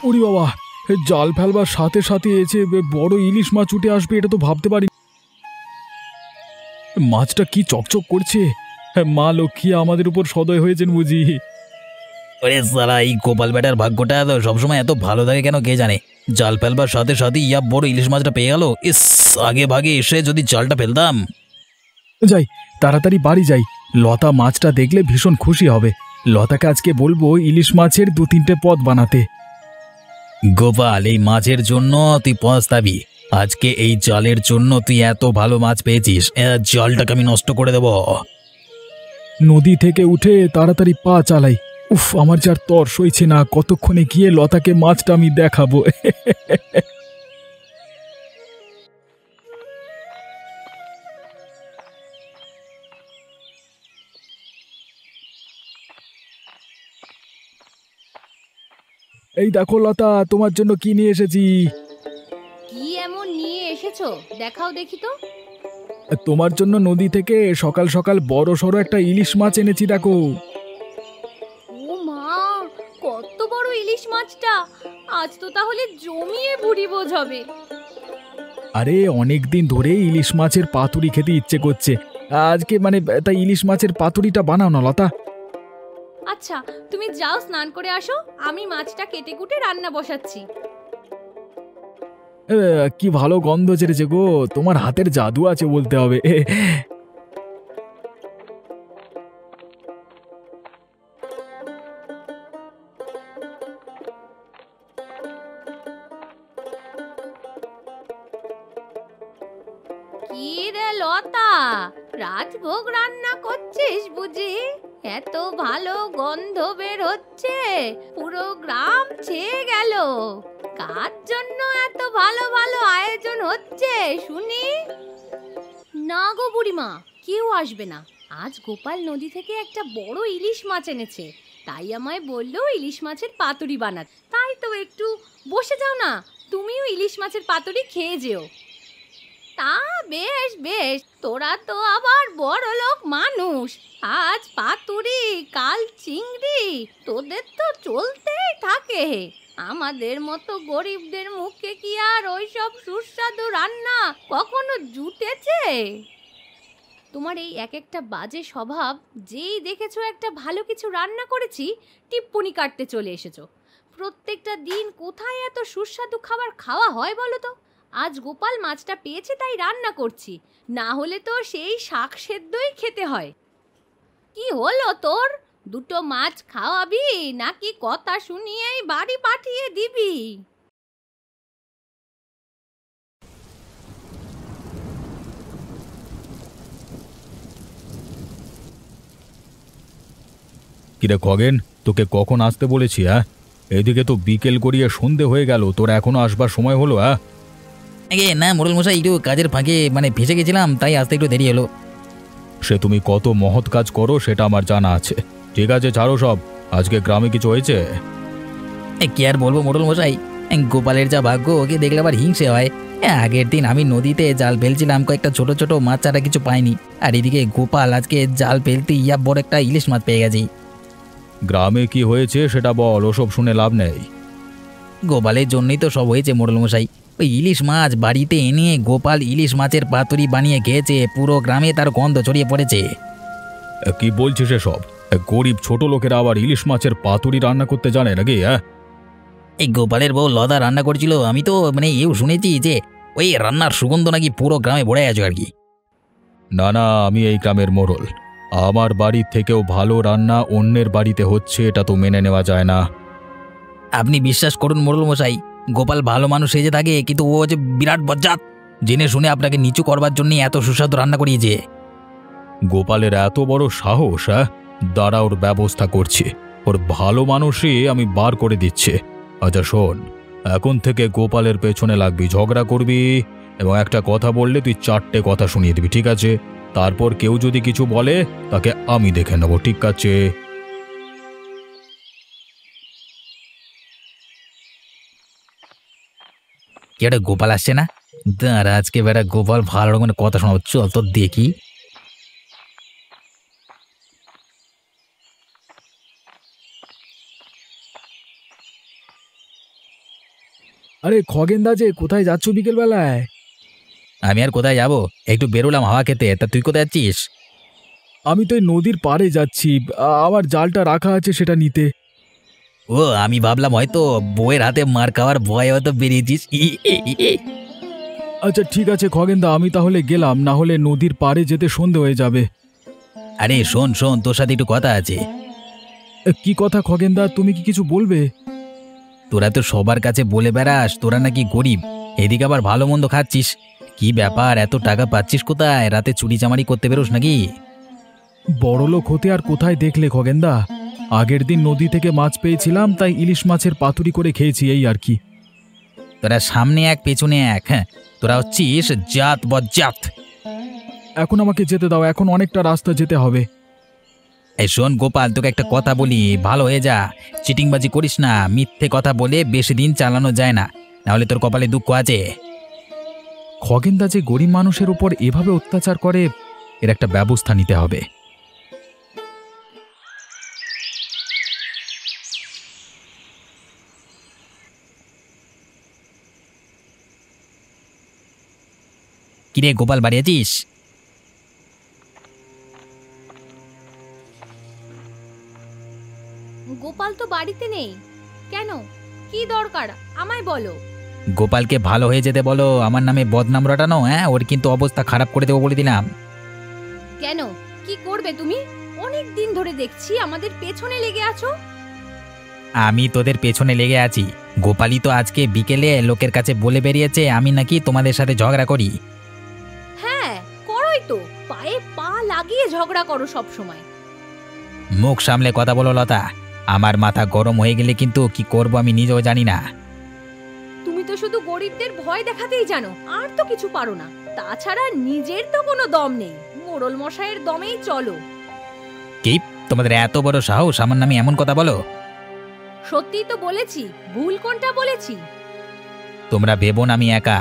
ওরে বাবা, জাল ফেলবার সাথে সাথে এসে বড় ইলিশ মাছ উঠে আসবে এটা তো ভাবতে পারি। মাছটা কি চকচক করছে! মা লক্ষ্মী আমাদের উপর সদয় হয়েছেন বুঝি। ওরে সালা, এই গোপাল বেটার ভাগ্যটা তো সবসময় এত ভালো থাকে কেন কে জানে। জাল ফেলবার সাথে সাথে ইয়া বড় ইলিশ মাছটা পেয়ে গেল। ইস, আগে ভাগে এসে যদি জালটা ফেলতাম। যাই, তাড়াতাড়ি বাড়ি যাই। লতা মাছটা দেখলে ভীষণ খুশি হবে। লতাকে আজকে বলবো ইলিশ মাছের 2-3টে পদ বানাতে। গোপাল, এই মাছের জন্য তুই পস্তাবি। আজকে এই জালের জন্য তুই এত ভালো মাছ পেয়েছিস, জালটাকে আমি নষ্ট করে দেব। নদী থেকে উঠে তাড়াতাড়ি পা চালাই। উফ, আমার যার তর সইছে না, কতক্ষণে গিয়ে লতাকে মাছটা আমি দেখাবো। এই দেখো লতা, তোমার জন্য কি নিয়ে এসেছি। কি এমন নিয়ে এসেছো দেখাও দেখি তো। তোমার জন্য নদী থেকে সকাল সকাল বড় সড়ো একটা ইলিশ মাছ এনেছি, দেখো। ও মা, কত বড় ইলিশ মাছটা! আজ তো তাহলে জমিয়ে ভুড়ি বোঝ হবে। আরে অনেকদিন ধরে ইলিশ মাছের পাতুরি খেতে ইচ্ছে করছে। আজকে তাই ইলিশ মাছের পাতুরিটা বানাও না লতা। আচ্ছা, তুমি যাও স্নান করে আসো, আমি মাছটা কেটে কুটে রান্না বসাচ্ছি। কি ভালো গন্ধ ছেড়েছে গো, তোমার হাতের জাদু আছে বলতে হবে। কি রে লতা, রাজভোগ রান্না করছিস বুঝি? এত ভালো গন্ধ বের হচ্ছে, পুরো গ্রাম ছেয়ে গেল। কার জন্য এত ভালো ভালো আয়োজন হচ্ছে শুনি? না গো বুড়িমা, কেউ আসবে না। আজ গোপাল নদী থেকে একটা বড় ইলিশ মাছ এনেছে, তাই আমায় বললো ইলিশ মাছের পাতুরি বানাতে। তাই তো একটু বসে যাও না, তুমিও ইলিশ মাছের পাতুরি খেয়ে যেও। তা বেশ বেশ, তোরা তো আবার বড় লোক মানুষ, আজ পাতুরি কাল চিংড়ি, তোদের তো চলতেই থাকে। আমাদের মতো গরিবদের মুখে কি আর ওইসব সুস্বাদু রান্না কখনো জুটেছে? তোমার এই এক একটা বাজে স্বভাব, যেই দেখেছো একটা ভালো কিছু রান্না করেছি টিপ্পনি কাটতে চলে এসেছো। প্রত্যেকটা দিন কোথায় এত সুস্বাদু খাবার খাওয়া হয় বলো তো? আজ গোপাল মাছটা পেয়েছে তাই রান্না করছি, না হলে তো সেই শাক সেদ্ধই খেতে হয়। কি হলো তোর? দুটো মাছ খাওয়াবি নাকি কথা শুনিয়েই বাড়ি পাঠিয়ে দিবি? কিরে খগেন, তোকে কখন আসতে বলেছি? এদিকে তো বিকেল গড়িয়ে সন্ধে হয়ে গেল, তোর এখনো আসবার সময় হলো? না মোড়ল মশাই, একটু কাজের ফাঁকে ফেসে গেছিলাম, তাই আসতে একটু দেরি হলো। সে তুমি কত মহৎ কাজ করো সেটা আমার জানা আছে। ঠিক আছে, ছাড়ো সব। আজকে গ্রামে কিছু হয়েছে? কি আর বলবো মোড়ল মশাই, গোপালের যা ভাগ্য, ওকে দেখলে আবার হিংসে হয়। আগের দিন আমি নদীতে জাল ফেলছিলাম, কয়েকটা ছোট ছোট মাছ ছাড়া কিছু পাইনি, আর এদিকে গোপাল আজকে জাল ফেলতে ইয়া বড় একটা ইলিশ মাছ পেয়ে গেছি। গ্রামে কি হয়েছে সেটা বল, ওসব শুনে লাভ নেই। গোপালের জন্যই তো সব হয়েছে মোড়ল মশাই। ওই ইলিশ মাছ বাড়িতে এনে গোপাল ইলিশ মাছের পাতুরি বানিয়ে খেয়েছে, পুরো গ্রামে তার গন্ধ ছড়িয়ে পড়েছে। কি বলছিস এসব? গরিব ছোট লোকেরা আবার ইলিশ মাছের পাতুরি রান্না করতে জানে নাকি? এই গোপালের বউ লদা রান্না করেছিল, আমি তো এও শুনেছি যে ওই রান্নার সুগন্ধ নাকি পুরো গ্রামে ভরে আছে আর কি। না না, আমি এই গ্রামের মোড়ল, আমার বাড়ির থেকেও ভালো রান্না অন্যের বাড়িতে হচ্ছে, এটা তো মেনে নেওয়া যায় না। আপনি বিশ্বাস করুন মোড়ল মশাই, গোপাল ভালো মানুষ সেজে থাকে, কিন্তু ও যে বিরাট বজ্জাত, জেনে শুনে আপনাকে নিচু করবার জন্য এত সুস্বাদু রান্না করিয়েছে। গোপালের এত বড় সাহস! দাঁড়া, ওর ব্যবস্থা করছি। ওর ভালো মানুষই আমি বার করে দিচ্ছি। আচ্ছা শোন, এখন থেকে গোপালের পেছনে লাগবি, ঝগড়া করবি, এবং একটা কথা বললে তুই 4টে কথা শুনিয়ে দিবি, ঠিক আছে? তারপর কেউ যদি কিছু বলে তাকে আমি দেখে নেব, ঠিক আছে? কি একটা গোপাল আসছে না? দাঁড়া, আজকে বেটা গোপাল ভালো রকমের কথা শোনাবো, চল তো দেখি। আরে খগেনদা যে কোথায় যাচ্ছ বিকেল বেলায়? আমি আর কোথায় যাব, একটু বেরোলাম হাওয়া খেতে। তা তুই কোথায় যাচ্ছিস? আমি তো এই নদীর পাড়ে যাচ্ছি, আমার জালটা রাখা আছে সেটা নিতে। ও, আমি ভাবলাম হয়তো বউয়ের হাতে মার খাওয়ার ভয় হয়তো বেরিয়েছিস। আচ্ছা ঠিক আছে খগেনদা, আমি তাহলে গেলাম, না হলে নদীর পাড়ে যেতে সন্ধে হয়ে যাবে। আরে শোন শোন, তোর সাথে একটু কথা আছে। কি কথা খগেনদা, তুমি কি কিছু বলবে? তোরা তো সবার কাছে বলে বেড়াস তোরা নাকি গরিব, এদিকে আবার ভালো মন্দ খাচ্ছিস। কি ব্যাপার, এত টাকা পাচ্ছিস কোথায়? রাতে চুরি চামারি করতে বেরোস নাকি? বড়লোক হতে আর কোথায় দেখলে খগেনদা, আগের দিন নদী থেকে মাছ পেয়েছিলাম, তাই ইলিশ মাছের পাতুরি করে খেয়েছি, এই আর কি। তোরা সামনে এক পেছনে এক, হ্যাঁ তোরা হচ্ছিস জাত বজ্জাত। এখন আমাকে যেতে দাও, এখন অনেকটা রাস্তা যেতে হবে। এই শোন গোপাল, তোকে একটা কথা বলি, ভালো হয়ে যা, চিটিংবাজি করিস না। মিথ্যে কথা বলে বেশি দিন চালানো যায় না, নাহলে তোর কপালে দুঃখ আছে। খগেনদা যে গরিব মানুষের উপর এভাবে অত্যাচার করে, এর একটা ব্যবস্থা নিতে হবে। কিরে গোপাল, বাড়ি আছিস? গোপাল তো বাড়িতে নেই কেন? কি দরকার আমায় বলো। গোপালকে ভালো হয়ে যেতে বলো, আমার নামে বদনাম রটানো, হ্যাঁ ওর কিন্তু অবস্থা খারাপ করে দেবো বলে দিলাম। কেন, কি করবে তুমি? অনেক দিন ধরে দেখছি আমাদের পেছনে লেগে আছো। আমি তোদের পেছনে লেগে আছি? গোপালই তো আজকে বিকেলে লোকের কাছে বলে বেরিয়েছে আমি নাকি তোমাদের সাথে ঝগড়া করি। হ্যাঁ করোই তো, পায়ে পা লাগিয়ে ঝগড়া করো সব সময়। মুখ সামলে কথা বলো লতা, আমার মাথা গরম হয়ে গেলে কিন্তু কি করব আমি নিজেও জানি না। তুমি তো শুধু গরিবদের ভয় দেখাতেই জানো, আর তো কিছু পারো না। তাছাড়া নিজের তো কোনো দম নেই, মোড়ল মশাইয়ের দমেই চলো। কি তোমাদের এত বড় সাহস আমার নামে এমন কথা বলো? সত্যিই তো বলেছি, ভুল কোনটা বলেছি? তোমরা ভেবো না আমি একা,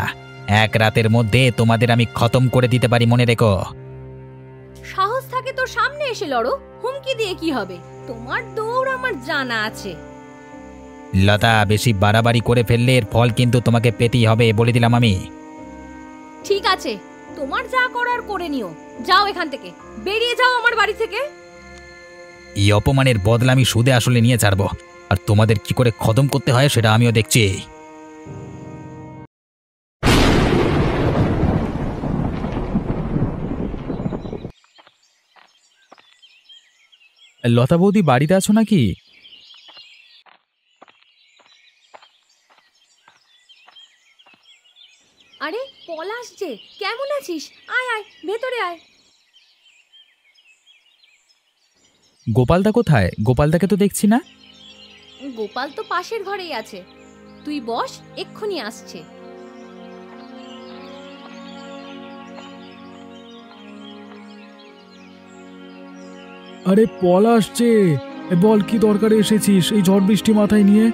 এক রাতের মধ্যে তোমাদের আমি খতম করে দিতে পারি, মনে রেখো। সাহস থাকে তো সামনে এসে লড়ো, হুমকি দিয়ে কি হবে? তোমার দৌড় আমার জানা আছে। লতা, বেশি বাড়াবাড়ি করে ফেললে এর ফল কিন্তু তোমাকে পেতেই হবে, বলে দিলাম আমি। ঠিক আছে, তোমার যা করার করে নিও। যাও এখান থেকে, বেরিয়ে যাও আমার বাড়ি থেকে। এই অপমানের বদলা আমি সুদে আসলে নিয়ে ছাড়বো, আর তোমাদের কি করে খতম করতে হয় সেটা আমিও দেখছি। লতা বৌদি বাড়িতে আছো নাকি? আরে পলাশ যে, কেমন আছিস? আয় আয়, ভেতরে আয়। গোপালদা কোথায়? গোপালদাকে তো দেখছি না। গোপাল তো পাশের ঘরেই আছে, তুই বস, এক্ষুনি আসছে। আরে পলাশ যে, বল কি দরকারে এসেছিস এই ঝড় বৃষ্টি মাথায় নিয়ে?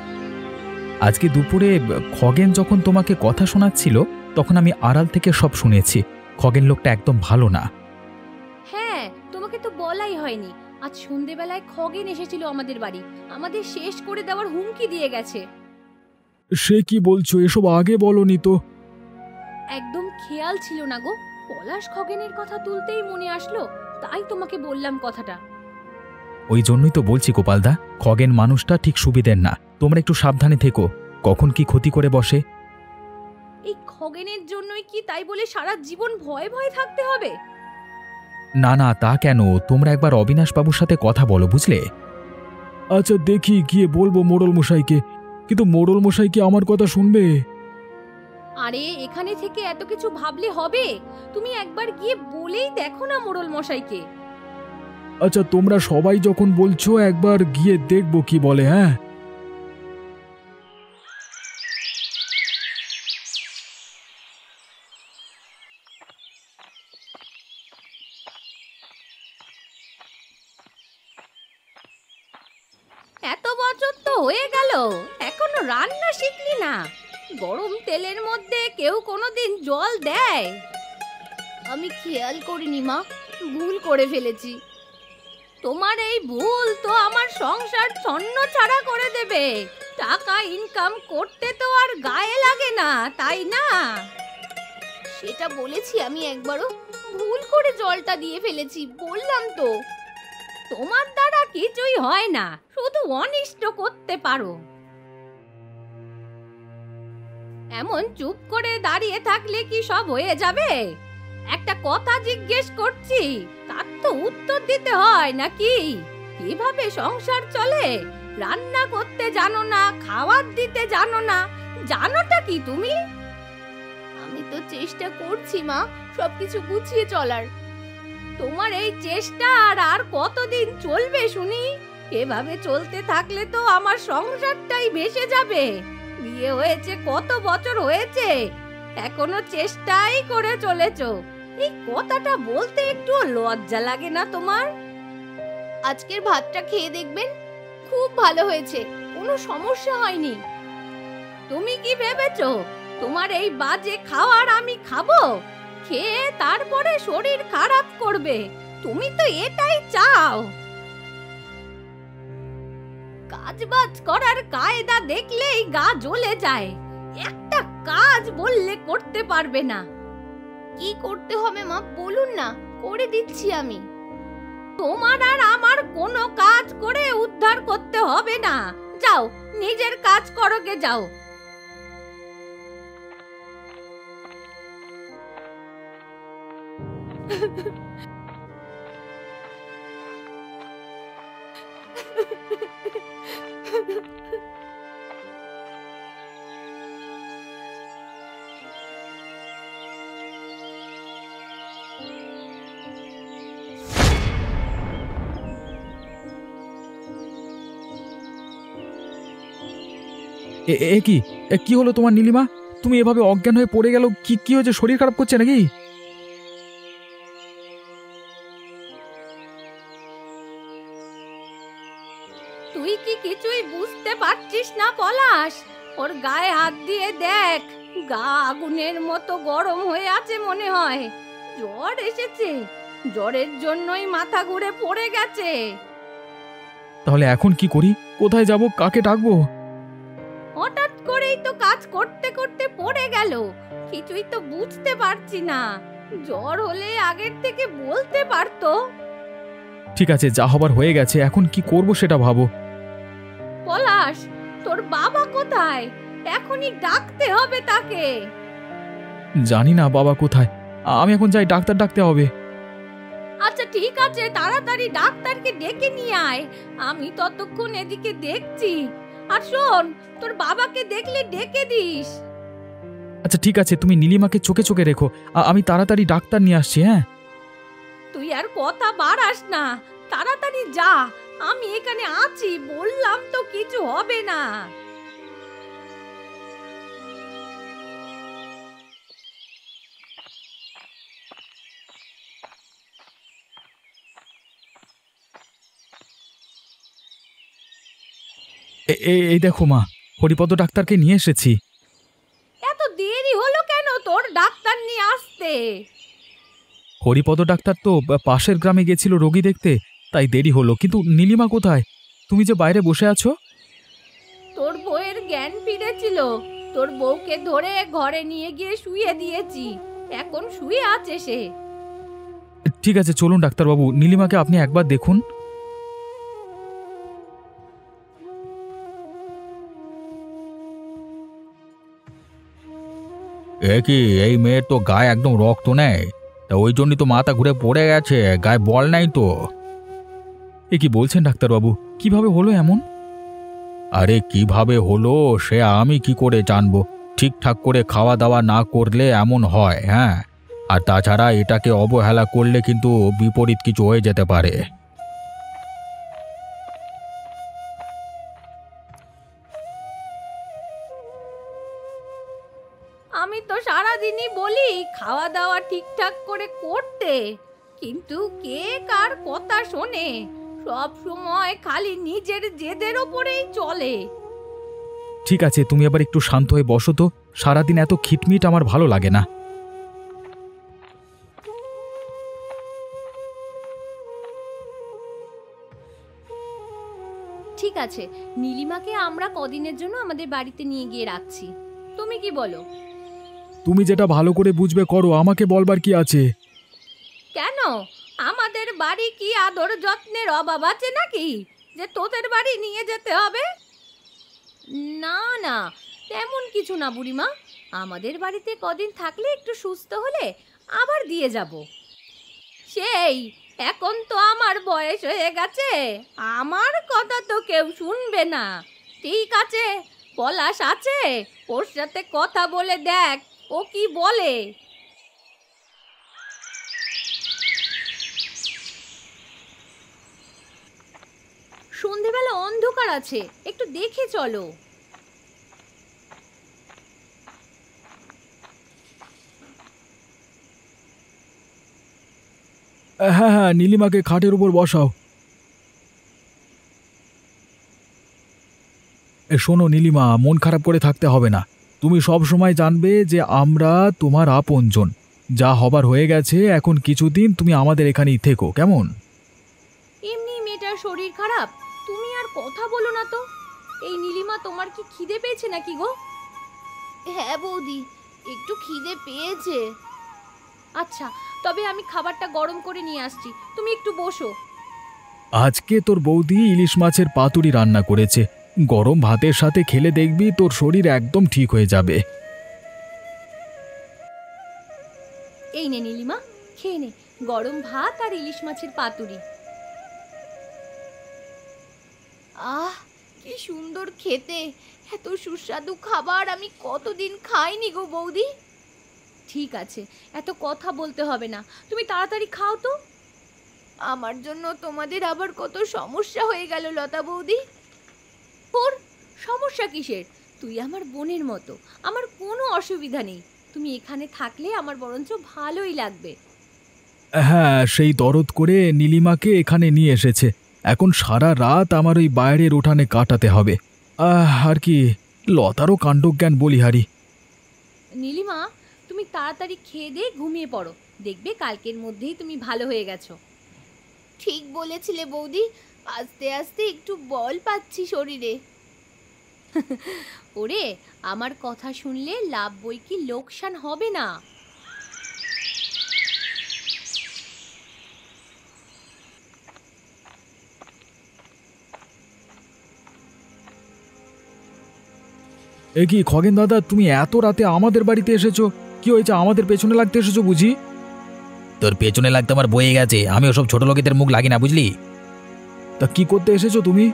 আজকে দুপুরে খগেন যখন তোমাকে কথা শোনাচ্ছিল, তখন আমি আড়াল থেকে সব শুনেছি। খগেন লোকটা একদম ভালো না। হ্যাঁ, তোমাকে তো বলাই হয়নি, আজ সন্ধেবেলায় খগেন এসেছিল আমাদের বাড়ি, আমাদের শেষ করে দেওয়ার হুমকি দিয়ে গেছে। সে কি বলছো? এসব আগে বলনি তো। একদম খেয়াল ছিল না গো, পলাশ খগেনের কথা তুলতেই মনে আসলো, তাই তোমাকে বললাম কথাটা। ওই জন্যই তো বলছি গোপালদা, খগেন মানুষটা ঠিক সুবিধের না, তোমরা একটু সাবধানে থেকো, কখন কি ক্ষতি করে বসে। এই খগেনের জন্যই কি তাই বলে সারা জীবন ভয়ে ভয়ে থাকতে হবে? না না, তা কেন, তোমরা একবার অবিনাশ বাবুর সাথে কথা বলো, বুঝলে? আচ্ছা দেখি, গিয়ে বলবো মোড়ল মশাইকে, কিন্তু মোড়ল মশাই কি আমার কথা শুনবে? আরে এখানে থেকে এত কিছু ভাবলে হবে? তুমি একবার গিয়ে বলেই দেখো না মোড়ল মশাইকে। আচ্ছা তোমরা সবাই যখন বলছো, একবার গিয়ে দেখবো কি বলে। হ্যাঁ, এত বছর তো হয়ে গেল, এখনো রান্না শিখলি না? গরম তেলের মধ্যে কেউ কোনোদিন জল দেয়? আমি খেয়াল করিনি মা, ভুল করে ফেলেছি। তোমার এই ভুল তো আমার সংসার ছন্ন ছাড়া করে দেবে, টাকা ইনকাম করতে তো আর গায়ে লাগে না, তাই না? সেটা বলেছি আমি একবারও, ভুল করে জলটা দিয়ে ফেলেছি, বললাম তো। তোমার দ্বারা কিছুই হয় না, শুধু অনিষ্ট করতে পারো। এমন চুপ করে দাঁড়িয়ে থাকলে কি সব হয়ে যাবে? একটা কথা জিজ্ঞেস করছি, তার তো উত্তর দিতে হয় নাকি? কিভাবে সংসার চলে? রান্না করতে জানো না, খাবার দিতে জানো না, জানোটা কি তুমি? আমি তো চেষ্টা করছি মা, সবকিছু গুছিয়ে চলার। তোমার এই চেষ্টা আর কতদিন চলবে শুনি? এভাবে চলতে থাকলে তো আমার সংসারটাই ভেসে যাবে। বিয়ে হয়েছে কত বছর হয়েছে, এখনো চেষ্টাই করে চলেছো। এই কথাটা বলতে একটু লজ্জা লাগে না তোমার? আজকের ভাতটা খেয়ে দেখবেন, খুব ভালো হয়েছে, কোনো সমস্যা হয়নি। তুমি কি ভেবেছো তোমার এই বাজে খাবার আমি খাবো? খেয়ে তারপরে শরীর খারাপ করবে, তুমি তো এটাই চাও। কাজবাজ করার কায়দা দেখলেই গা জ্বলে যায়, একটা কাজ বললে করতে পারবে না। কি করতে হবে মা বলুন না, করে দিচ্ছি আমি। তোমার আর আমার কোনো কাজ করে উদ্ধার করতে হবে না, যাও নিজের কাজ করো গে, যাও। কি কি হলো তোমার নীলিমা? তুমি এভাবে অজ্ঞান হয়ে পড়ে গেল, কি কি হয়েছে? শরীর খারাপ করছে নাকি? তুই কি কিছুই বুঝতে পারছিস না পলাশ? ওর গায়ে হাত দিয়ে দেখ, গা আগুনের মতো গরম হয়ে আছে মনে হয়। জ্বর এসেছে, জ্বরের জন্যই মাথা ঘুরে পড়ে গেছে। তাহলে এখন কি করি? কোথায় যাব? কাকে ডাকবো? হঠাৎ করেই তো কাজ করতে করতে পড়ে গেল, কিছুই তো বুঝতে পারছি না। জ্বর হলে আগের থেকে বলতে পারতো। ঠিক আছে, যা হবার হয়ে গেছে, এখন কি করব সেটা ভাবো। পলাশ, তোর বাবা কোথায়? এখনই ডাকতে হবে তাকে। জানি না বাবা কোথায়, আমি এখন যাই, ডাক্তার ডাকতে হবে। আচ্ছা ঠিক আছে, তাড়াতাড়ি ডাক্তারকে ডেকে নিয়ে আয়, আমি ততক্ষণ এদিকে দেখছি। আর শোন, তোর বাবাকে দেখলে ডেকে দিস। আচ্ছা ঠিক আছে, তুমি নীলিমাকে চোখে চোখে রেখো, আমি তাড়াতাড়ি ডাক্তার নিয়ে আসছি। হ্যাঁ, তুই আর কথা বাড়াস না, তাড়াতাড়ি যা, আমি এখানে আছি, বললাম তো কিছু হবে না। এই দেখো মা, হরিপদ ডাক্তারকে নিয়ে এসেছি। এত দেরি হলো কেন তোর ডাক্তার নিয়ে আসতে? হরিপদ ডাক্তার তো পাশের গ্রামে গেছিল রোগী দেখতে, তাই দেরি হলো। কিন্তু নীলিমা কোথায়? তুমি যে বাইরে বসে আছো। তোর বউয়ের জ্ঞান ফিরেছিল, তোর বউকে ধরে ঘরে নিয়ে গিয়ে শুয়ে দিয়েছি, এখন শুয়ে আছে সে। ঠিক আছে, চলুন ডাক্তারবাবু, নীলিমাকে আপনি একবার দেখুন। কি, এই মেয়ের তো গায়ে একদম রক্ত নেই, তা ওই জন্যই তো মাথা ঘুরে পড়ে গেছে, গায়ে বল নাই তো। এ কি বলছেন ডাক্তারবাবু? কিভাবে হলো এমন? আরে কিভাবে হলো সে আমি কি করে জানবো? ঠিকঠাক করে খাওয়া দাওয়া না করলে এমন হয়। হ্যাঁ, আর তাছাড়া এটাকে অবহেলা করলে কিন্তু বিপরীত কিছু হয়ে যেতে পারে। আমি তো সারাদিনই বলি খাওয়া দাওয়া ঠিকঠাক করে করতে, কিন্তু কে কার কথা শোনে? সব সময় খালি নিজের জেদের ওপরেই চলে। ঠিক আছে, তুমি আবার একটু শান্ত হয়ে বসো তো, সারাদিন এত খিটমিট আমার ভালো লাগে না। ঠিক আছে, নীলিমাকে আমরা কদিনের জন্য আমাদের বাড়িতে নিয়ে গিয়ে রাখছি, তুমি কি বলো? তুমি যেটা ভালো করে বুঝবে করো, আমাকে বলবার কি আছে? কেন, আমাদের বাড়ি কি আদর যত্নের অভাব আছে নাকি যে তোদের বাড়ি নিয়ে যেতে হবে? না না, তেমন কিছু না বুড়িমা, আমাদের বাড়িতে কদিন থাকলে একটু সুস্থ হলে আবার দিয়ে যাব। সেই এখন তো আমার বয়স হয়ে গেছে, আমার কথা তো কেউ শুনবে না। ঠিক আছে, পলাশ আছে, ওর সাথে কথা বলে দেখ ও কি বলে। সন্ধেবেলা অন্ধকার আছে, একটু দেখে চলো। হ্যাঁ হ্যাঁ, নীলিমাকে খাটের উপর বসাও। শোনো নীলিমা, মন খারাপ করে থাকতে হবে না। তুমি সব সময় জানবে যে আমরা তোমার আপনজন। যা হবার হয়ে গেছে, এখন কিছুদিন তুমি আমাদের এখানেই থেকো, কেমন? এমনি মেয়েটার শরীর খারাপ, তুমি আর কথা বলো না তো। এই নীলিমা, তোমার কি খিদে পেয়েছে নাকি গো? হ্যাঁ বৌদি, একটু খিদে পেয়েছে। আচ্ছা, তবে আমি খাবারটা গরম করে নিয়ে আসছি, তুমি একটু বসো। আজকে তোর বৌদি ইলিশ মাছের পাতুরি রান্না করেছে, গরম ভাতের সাথে খেলে দেখবি তোর শরীর একদম ঠিক হয়ে যাবে। এই নে নীলিমা, খেয়ে নে গরম ভাত আর ইলিশ মাছের পাতুরি। আহ, কি সুন্দর খেতে! এত সুস্বাদু খাবার আমি কতদিন খাইনি গো বৌদি। ঠিক আছে, এত কথা বলতে হবে না, তুমি তাড়াতাড়ি খাও তো। আমার জন্য তোমাদের আবার কত সমস্যা হয়ে গেল লতা বৌদি। ওর সমস্যা কিসের? তুই আমার বোনের মতো, আমার কোনো অসুবিধা নেই। তুমি এখানে থাকলে আমার বরঞ্চ ভালোই লাগবে। হ্যাঁ, সেই দরদ করে নীলিমাকে এখানে নিয়ে এসেছে। এখন সারা রাত আমার ওই বাইরের উঠানে কাটাতে হবে। আর কি, লতারও কাণ্ডজ্ঞান বলিহারি। নীলিমা, তুমি তাড়াতাড়ি খেয়ে দিয়ে ঘুমিয়ে পড়ো, দেখবে কালকের মধ্যেই তুমি ভালো হয়ে গেছো। ঠিক বলেছিলে বৌদি, আস্তে আস্তে একটু বল পাচ্ছি শরীরে। ওরে, আমার কথা শুনলে লাভ বই কি লোকসান হবে না। এ কি খগেন দাদা, তুমি এত রাতে আমাদের বাড়িতে এসেছো? কি হয়েছে, আমাদের পেছনে লাগতে এসেছো বুঝি? তোর পেছনে লাগতে আমার বয়ে গেছে, আমি ওসব ছোট লোকেদের মুখ লাগি না, বুঝলি? তা কি করতে এসেছো তুমি?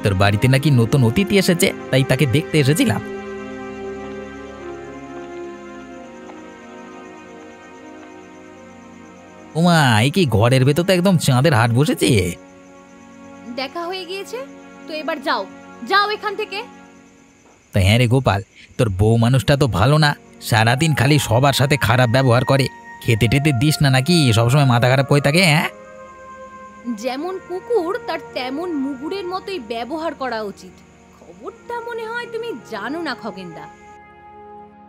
তোর বাড়িতে নাকি নতুন অতিথি এসেছে, তাই তাকে দেখতে এসেছিলাম। ওমা, এই কি ঘরের ভেতর তো একদম চাঁদের হাট বসেছে। দেখা হয়ে গিয়েছে তো এবার যাও, যাও এখান থেকে। তা হ্যাঁ রে গোপাল, তোর বউ মানুষটা তো ভালো না, সারাদিন খালি সবার সাথে খারাপ ব্যবহার করে। খেতে টেতে দিস না নাকি, সবসময় মাথা খারাপ করে থাকে? হ্যাঁ, যেমন কুকুর তার তেমন মুগুরের মতোই ব্যবহার করা উচিত। খবরটা মনে হয় তুমি জানো না খগেনদা।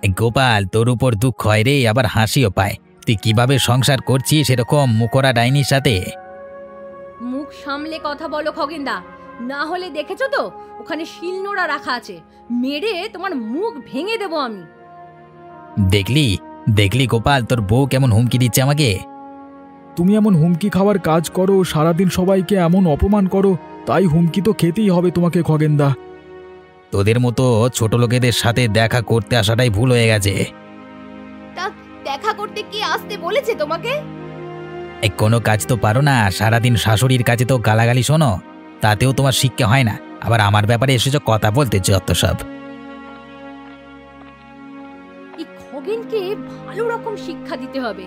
এই গোপাল, তোর উপর দুঃখ হয় রে, আবার হাসিও পায়। তুই কিভাবে সংসার করছিস সেরকম মুখরা ডাইনির সাথে? মুখ সামলে কথা বলো খগেনদা, না হলে দেখেছো তো ওখানে শিলনোড়া রাখা আছে, মেরে তোমার মুখ ভেঙে দেবো আমি। দেখলি দেখলি গোপাল, তোর বউ কেমন হুমকি দিচ্ছে আমাকে। তুমি এমন হুমকি খাওয়ার কাজ করো, সারাদিন সবাইকে এমন অপমান করো, তাই হুমকি তো খেতেই হবে তোমাকে খগেনদা। তোদের মতো ছোট লোকেদের সাথে দেখা করতে আসাটাই ভুল হয়ে গেছে। তা দেখা করতে কি আসতে বলেছে তোমাকে? এই কোনো কাজ তো পারো না, সারাদিন শাশুড়ির কাছে তো গালাগালি শোনো, তাতেও তোমার শিক্ষা হয় না, আবার আমার ব্যাপারে এসেছো কথা বলতে যত সব। এই খগেনকে ভালো রকম শিক্ষা দিতে হবে।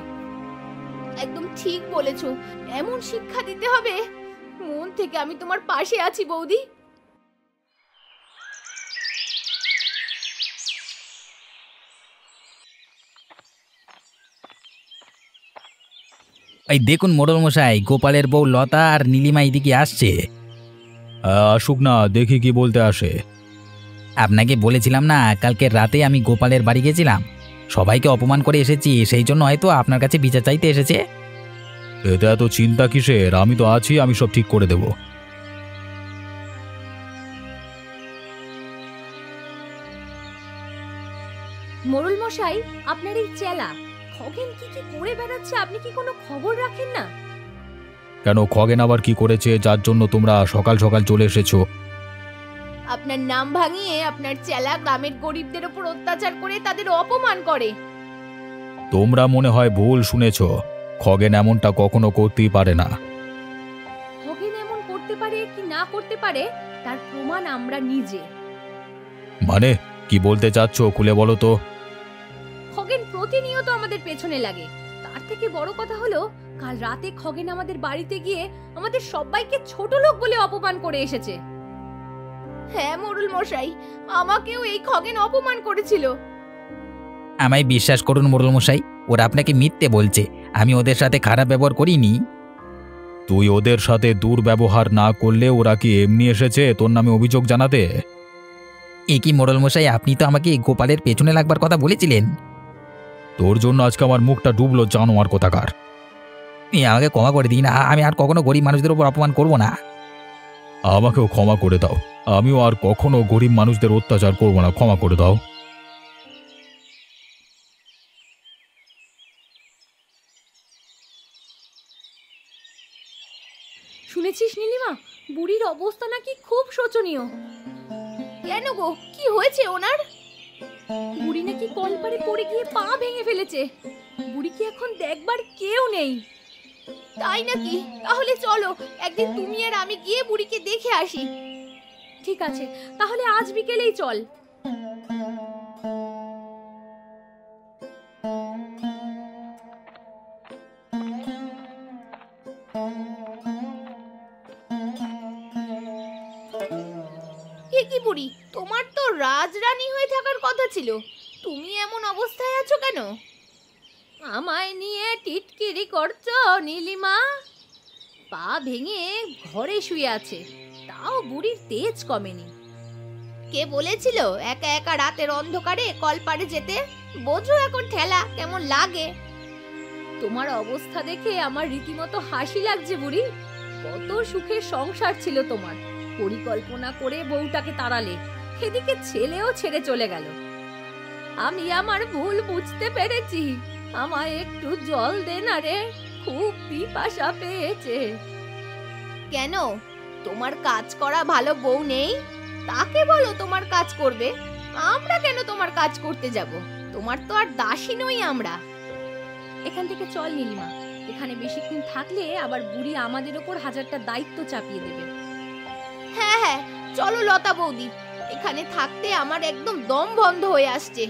একদম ঠিক বলেছো, এমন শিক্ষা দিতে হবে। মন থেকে আমি তোমার পাশে আছি বৌদি। এই দেখুন মোড়ল মশাই, গোপালের বউ লতা আর নীলিমা এদিকে আসছে। আসুক না, দেখি কি বলতে আসে। আপনাকে বলেছিলাম না, কালকে রাতে আমি গোপালের বাড়ি গেছিলাম, সবাইকে অপমান করে এসেছি, সেই জন্য হয়তো আপনার কাছে বিচার চাইতে এসেছে। এতে এত চিন্তা কিসের, আমি তো আছি, আমি সব ঠিক করে দেব। মোড়ল মশাই, আপনার এই চেলা খগেন কি কি করে বেড়াচ্ছে, আপনি কি কোনো খবর রাখেন না? কেন, খগেন আবার কি করেছে যার জন্য তোমরা সকাল সকাল চলে এসেছো? আপনার নাম ভাঙিয়ে আপনার চেলা গ্রামের গরিবদের উপর অত্যাচার করে তাদের অপমান করে। তোমরা মনে হয় ভুল শুনেছ। খগেন এমনটা কখনো করতেই পারে না। খগেন এমন করতে পারে কি না করতে পারে তার প্রমাণ আমরা নিজে। মানে কি বলতে চাচ্ছ, খুলে বলো তো। খগেন প্রতিনিয়ত আমাদের পেছনে লাগে। তার থেকে বড় কথা হলো, কাল রাতে খগেন আমাদের বাড়িতে গিয়ে আমাদের সবাইকে ছোট লোক বলে অপমান করে এসেছে। হ্যাঁ মোড়ল মশাই, আমাকেও এই খগেন অপমান করেছিল। আমায় বিশ্বাস করুন মোড়ল মশাই, ওরা আপনাকে মিথ্যে বলছে। আমি ওদের সাথে খারাপ ব্যবহার করিনি। তুই ওদের সাথে দুর্ব্যবহার না করলে ওরা কি এমনি এসেছে তোর নামে অভিযোগ জানাতে? এ কি মোড়ল মশাই, আপনি তো আমাকে গোপালের পেছনে লাগবার কথা বলেছিলেন। তোর জন্য আজকে আমার মুখটা ডুবলো জানোয়ার কোথাকার। আমাকে ক্ষমা করে দিন, আমি আর কখনো গরিব মানুষদের উপর অপমান করব না। আমাকেও ক্ষমা করে দাও, আমিও আর কখনো গরিব মানুষদের অত্যাচার করব না, ক্ষমা করে দাও। শুনেছিস নীলিমা, বুড়ির অবস্থা নাকি খুব শোচনীয়। কেন গো, কি হয়েছে ওনার? বুড়ি নাকি কলপারে পড়ে গিয়ে পা ভেঙে ফেলেছে। বুড়িকে এখন দেখবার কেউ নেই। তাই নাকি? তাহলে চলো একদিন তুমি আর আমি গিয়ে বুড়িকে দেখে আসি। ঠিক আছে, তাহলে আজ বিকেলেই চল। কি বুড়ি, তোমার তো রাজরানী হয়ে থাকার কথা ছিল, তুমি এমন অবস্থায় আছো কেন? আমায় নিয়ে টিটকিরি করছো নীলিমা? পা ভেঙে ঘরে শুয়ে আছে, তাও বুড়ির তেজ কমেনি। কে বলেছিল একা একা রাতের অন্ধকারে কলপারে যেতে? বোঝো এখন ঠেলা কেমন লাগে। তোমার অবস্থা দেখে আমার রীতিমতো হাসি লাগছে বুড়ি। কত সুখের সংসার ছিল তোমার, পরিকল্পনা করে বউটাকে তাড়ালে, এদিকে ছেলেও ছেড়ে চলে গেল। আমি আমার ভুল বুঝতে পেরেছি, আমায় একটু জল দে না রে, খুব পিপাসা পেয়েছে। কেন, তোমার কাজ করা ভালো বউ নেই? তাকে বলো তোমার কাজ করবে, আমরা কেন তোমার কাজ করতে যাব? তোমার তো আর দাসী নই আমরা। এখান থেকে চল নীলিমা, এখানে বেশিক্ষণ থাকলে আবার বুড়ি আমাদের ওপর হাজারটা দায়িত্ব চাপিয়ে দেবে। হ্যাঁ হ্যাঁ, চলো লতা বৌদি, এখানে থাকতে আমার একদম দম বন্ধ হয়ে আসছে।